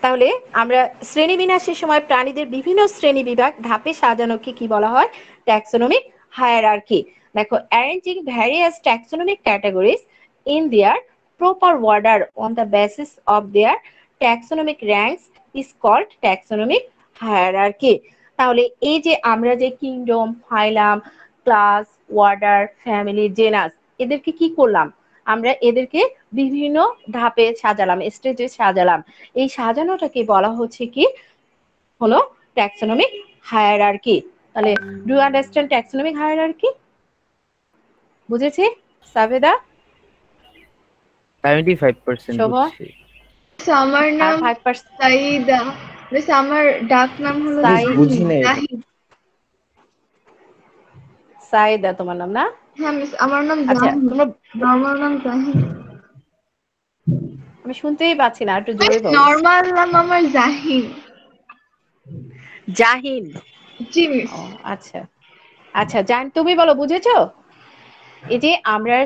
তাহলে আমরা শ্রেণীবিন্যাসের সময় প্রাণীদের বিভিন্ন শ্রেণী বিভাগ ধাপে সাজানোকে কি বলা হয়? Taxonomic hierarchy. দেখো, arranging various taxonomic categories in their proper order on the basis of their taxonomic ranks is called taxonomic hierarchy. তাহলে এই যে আমরা যে kingdom, phylum, class, order, family, genus, এদেরকে কি করলাম? আমরা এদেরকে বিভিন্ন ধাপে সাজালাম, স্টেজে সাজালাম। এই সাজানোটাকে বলা হচ্ছে কি হলো ট্যাক্সোনমিক হায়ারার্কি। তাহলে do you understand taxonomic hierarchy? বুঝেছি সাবেদা? 75% শোভন? বুঝছি। আমার নাম 5% সাইদা। বেশ আমার ডাক নাম হলো বুঝি নাই এটা। জাহিদ। সাইদা তোমার নাম না? হ্যাঁ মিস, আমার নাম আচ্ছা জাহিদ। তোমরা, নর্মাল নাম জাহিদ। আমি শুনতেই পাচ্ছি না, একটু জোরে বলো। নর্মাল নাম আমার জাহিদ। জাহিন। জি মিস। ও আচ্ছা আচ্ছা, জান তুমি বলো, বুঝেছো? এই যে আমরা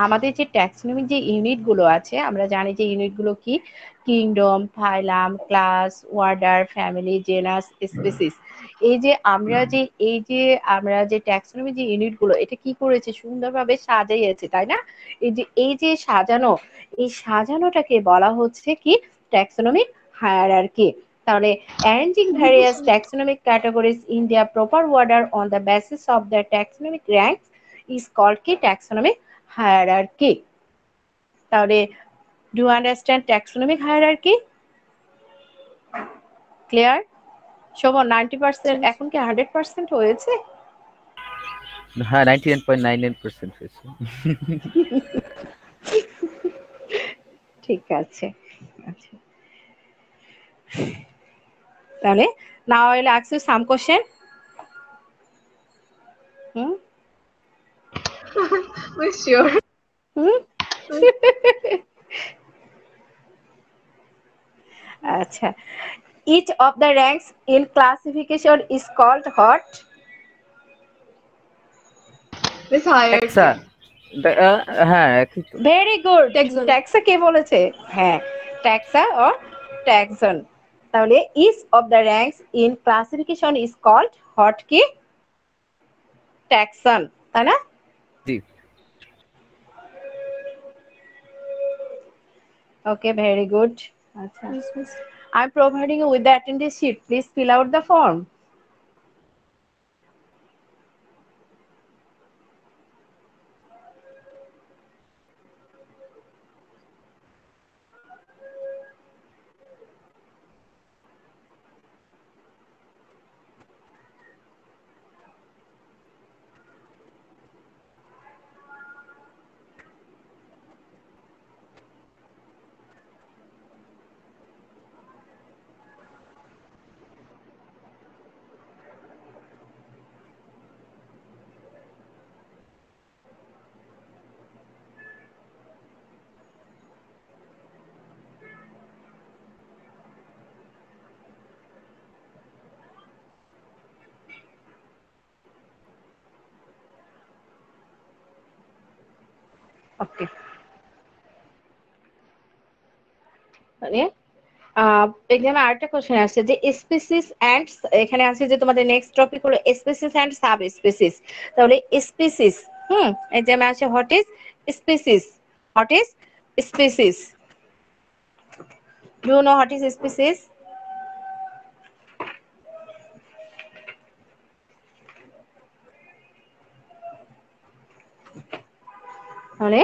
আমাদের যে ট্যাক্সোনমিক যে ইউনিট গুলো আছে, আমরা জানি যে ইউনিট গুলো কি, kingdom, phylum, class, order, family, genus, species. এই যে ট্যাক্সোনমিক যে ইউনিট গুলো, এটা কি করেছে, সুন্দরভাবে সাজাইয়েছে, তাই না? এই যে সাজানো, এই সাজানোটাকে বলা হচ্ছে কি ট্যাক্সোনমিক হায়ারার্কি। তাহলে arranging various taxonomic categories in their proper order on the basis of their taxonomic ranks is called কি taxonomic hierarchy. তাহলে do you understand taxonomic hierarchy? Clear? Shovon 90% এখন কি 100% হয়েছে? হ্যাঁ 99.99% হয়েছে। ঠিক আছে আচ্ছা, তাহলে now I will ask you some question. Hmm miss sure. Hmm আচ্ছা, each of the ranks in classification is called what? Miss higher. আচ্ছা হ্যাঁ একই তো। Very good. Taxon. ট্যাক্সা কে বলেছে? হ্যাঁ, ট্যাক্সা অর ট্যাক্সন। তাহলে each of the ranks in classification is called what কি? ট্যাক্সন, তাই না? জি। Okay, very good. আচ্ছা, Yes, miss. I am providing you with the attendance sheet, please fill out the form. Okay, মানে এখানে আরেকটা question আসছে যে স্পিসিস এন্ড, এখানে আছে যে তোমাদের নেক্সট টপিক হলো স্পিসিস এন্ড সাব স্পিসিস। তাহলে স্পিসিস, এই যে আছে what is species, what is species, do you know what is species? তাহলে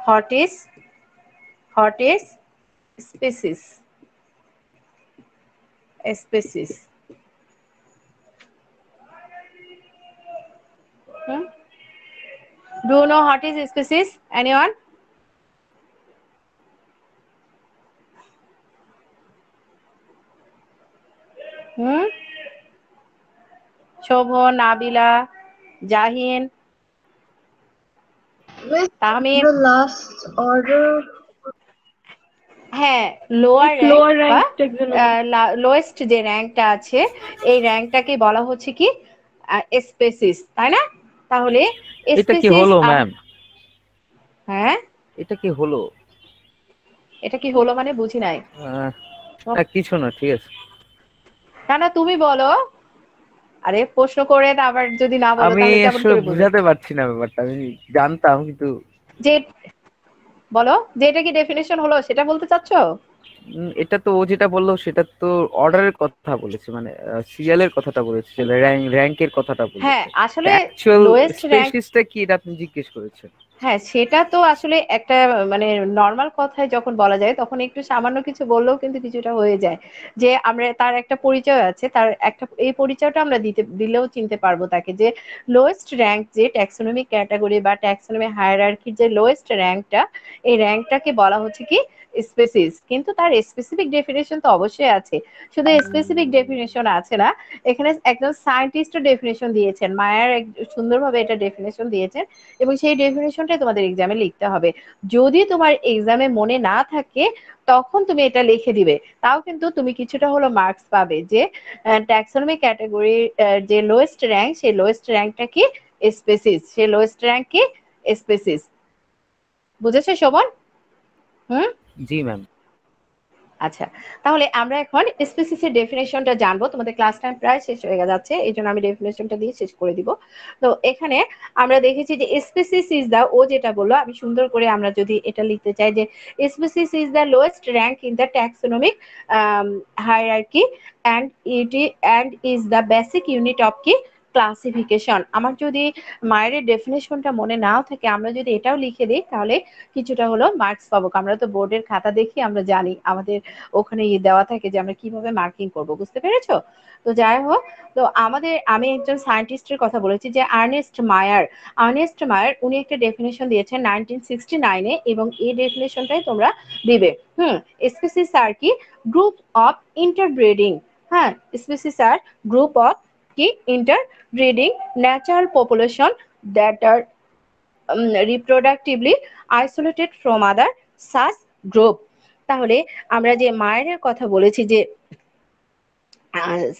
what is species, species, do you know what is species? Anyone? Shovon, Nabila, Jahin, miss Tahmid. The last order. হ্যাঁ, lower It's rank lower বা rank taxonomy. Lowest যে র্যাঙ্কটা আছে, এই র্যাঙ্কটাকে বলা হচ্ছে কি স্পেসিস, তাই না? তাহলে এটা কি স্পেসিস, হলো ম্যাম? হ্যাঁ এটা কি হলো? এটা কি হলো মানে বুঝি নাই। না কিছু না, ঠিক আছে। না না, তুমি বলো। আরে প্রশ্ন করে না, আবার যদি না বলো আমি তাহলে কেমন আসলে করে বলবো? বুঝাতে পারছি না ব্যাপারটা, আমি জানতাম কিন্তু। যে বলো যে এটা কি ডেফিনেশন হলো সেটা বলতে চাচ্ছ? এটা তো ও যেটা বললো সেটা তো অর্ডারের কথা বলেছে, মানে সিরিয়ালের কথাটা বলেছে, র্যাঙ্কের কথাটা হ্যাঁ বলেছে। আসলে অ্যাকচুয়াল লোয়েস্ট র্যাঙ্ক, স্পেসিসটা কি এটা আপনি জিজ্ঞেস করেছেন? হ্যাঁ সেটা তো আসলে একটা মানে নর্মাল কথায় যখন বলা যায় তখন একটু সামান্য কিছু বললেও কিন্তু কিছুটা হয়ে যায়, যে আমরা তার একটা পরিচয় আছে, তার একটা এই পরিচয়টা আমরা দিলেও চিনতে পারবো তাকে, যে লোয়েস্ট র্যাঙ্ক যে ট্যাক্সোনমিক ক্যাটাগরি বা ট্যাক্সোনমি হায়ারার্কির যে লোয়েস্ট র্যাঙ্কটা, এই র্যাঙ্কটাকে বলা হচ্ছে কি স্পেসিস। কিন্তু তার স্পেসিফিক ডেফিনেশন তো অবশ্যই আছে, শুধু স্পেসিফিক ডেফিনেশন আছে না, এখানে একজন সায়েন্টিস্টও ডেফিনেশন দিয়েছেন, মায়ার সুন্দরভাবে এটা ডেফিনেশন দিয়েছেন, এবং সেই ডেফিনেশনটাই তোমাদের এক্সামে লিখতে হবে। যদি তোমার এক্সামে মনে না থাকে তখন তুমি এটা লিখে দিবে, তাও কিন্তু তুমি কিছুটা হলো মার্কস পাবে, যে ট্যাক্সোনমি ক্যাটাগরি যে লোয়েস্ট র্যাঙ্ক, সেই লোয়েস্ট র্যাঙ্কটা কি স্পেসিস, সেই লোয়েস্ট র্যাঙ্ক কি স্পেসিস। বুঝেছো শোভন? হুম। জি ম্যাম। আচ্ছা, তাহলে আমরা এখন স্পেসিসের ডেফিনেশনটা জানবো। তোমাদের ক্লাস টাইম প্রায় শেষ হয়ে যাচ্ছে, এই জন্য আমি ডেফিনেশনটা দিয়ে শেষ করে দিব। তো এখানে আমরা দেখেছি যে স্পেসিস ইজ দা, ও যেটা বললো আমি সুন্দর করে আমরা যদি এটা লিখতে চাই যে species is the lowest rank in the taxonomic hierarchy and is the basic unit of কি ক্লাসিফিকেশন। আমার যদি মায়ের ডেফিনেশনটা মনে নাও থাকে, আমরা যদি এটাও লিখে দিই তাহলে কিছুটা হলো মার্কস পাবো। আমরা তো বোর্ডের খাতা দেখি, আমরা জানি আমাদের ওখানে দেওয়া থাকে যে আমরা কিভাবে মার্কিং করব, বুঝতে পেরেছো? তো যাই হোক, তো আমি একজন সায়েন্টিস্টের কথা বলেছি যে আর্নেস্ট মায়ার উনি একটা ডেফিনেশন দিয়েছেন 1969-এ, এবং এই ডেফিনেশনটাই তোমরা দিবে। স্পিসিস আর কি গ্রুপ অফ ইন্টারব্রিডিং, হ্যাঁ স্পিসিস আর গ্রুপ অফ কি interbreeding natural population that are reproductively isolated from other such group। তাহলে আমরা যে মায়ের কথা বলেছি, যে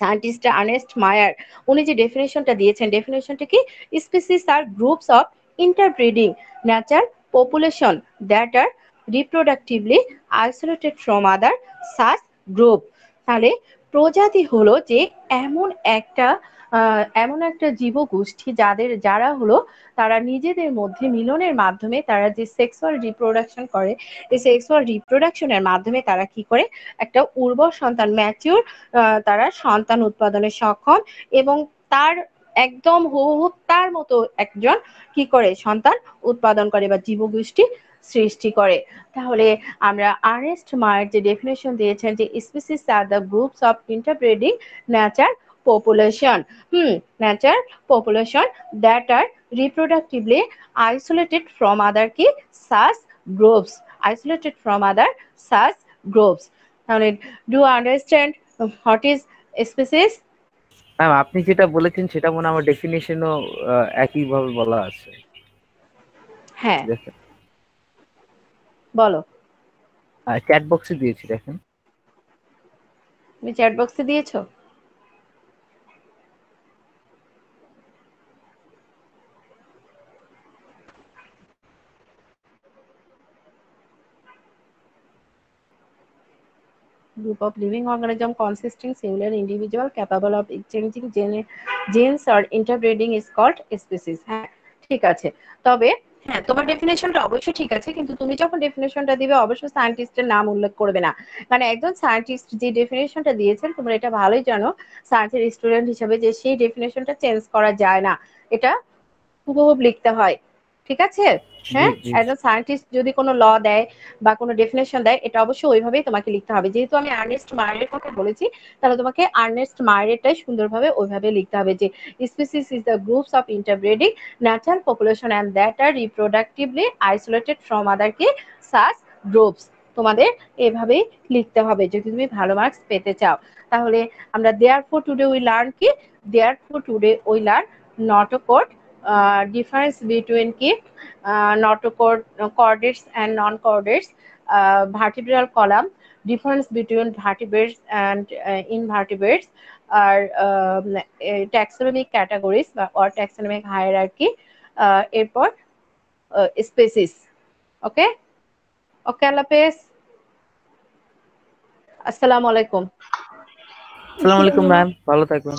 সায়েন্টিস্ট আর্নেস্ট মায়ার উনি যে ডেফিনেশনটা দিয়েছেন, ডেফিনেশনটা কি species are groups of interbreeding natural population that are reproductively isolated from other such group. তাহলে প্রজাতি হলো যে এমন একটা জীবগোষ্ঠী যারা হলো তারা নিজেদের মধ্যে মিলনের মাধ্যমে তারা যে সেক্সুয়াল রিপ্রোডাকশন করে, এই সেক্সুয়াল রিপ্রোডাকশনের মাধ্যমে তারা কি করে একটা উর্বর সন্তান ম্যাচিউর তারা সন্তান উৎপাদনে সক্ষম, এবং তার একদম হুবহু তার মতো একজন কি করে সন্তান উৎপাদন করে বা জীবগোষ্ঠী সৃষ্টি করে। তাহলে আমরা আর্নেস্ট মায়ার যে ডেফিনেশন দিয়েছেন যে species are the groups of interbreeding nature population, nature population that are reproductively isolated from other কি such groups, isolated from other such groups। তাহলে do you understand what is species? Ma'am আপনি যেটা বলেছেন সেটা মনে হয় আমার ডেফিনেশনও একইভাবে বলা আছে। হ্যাঁ দেখেন বলো, চ্যাট বক্সে দিয়েছি, দেখেন। তুমি চ্যাট বক্সে দিয়েছো? Group of living organism consisting singular individual capable of exchanging genes or interbreeding is called species। হ্যাঁ ঠিক আছে, তবে হ্যাঁ তোমার ডেফিনেশনটা অবশ্যই ঠিক আছে, কিন্তু তুমি যখন ডেফিনেশনটা দিবে অবশ্যই সায়েন্টিস্টের নাম উল্লেখ করবে না, কারণ একজন সায়েন্টিস্ট যে ডেফিনেশনটা দিয়েছেন তোমরা এটা ভালোই জানো সায়েন্সের স্টুডেন্ট হিসেবে, যে সেই ডেফিনেশনটা চেঞ্জ করা যায় না, এটা হুবহু লিখতে হয়, ঠিক আছে? জি হ্যাঁ, জি। একজন সায়েন্টিস্ট যদি কোনো ল দেয় বা কোনো ডেফিনেশন দেয়, এটা অবশ্যই ওইভাবেই তোমাকে লিখতে হবে। যেহেতু আমি আর্নেস্ট মায়ারের কথা বলেছি, তাহলে তোমাকে আর্নেস্ট মায়ারেরটাই সুন্দরভাবে ওইভাবে লিখতে হবে যে species is the groups of interbreeding natural population and that are reproductively isolated from other কি সাচ গ্রুপস। তোমাদের এভাবেই লিখতে হবে যদি তুমি ভালো মার্কস পেতে চাও। তাহলে আমরা দেয়ারফর টুডে উই লার্ন কি, therefore today we learn notochord, difference between কি notochordates and non-chordates, vertebral column, difference between vertebrates and invertebrates, আর taxonomic categories or taxonomic hierarchy, এরপর species। ওকে ওকে, আল্লাহ হাফেজ, আসসালামু আলাইকুম। আসসালামু আলাইকুম ম্যাম, ভালো থাকবেন।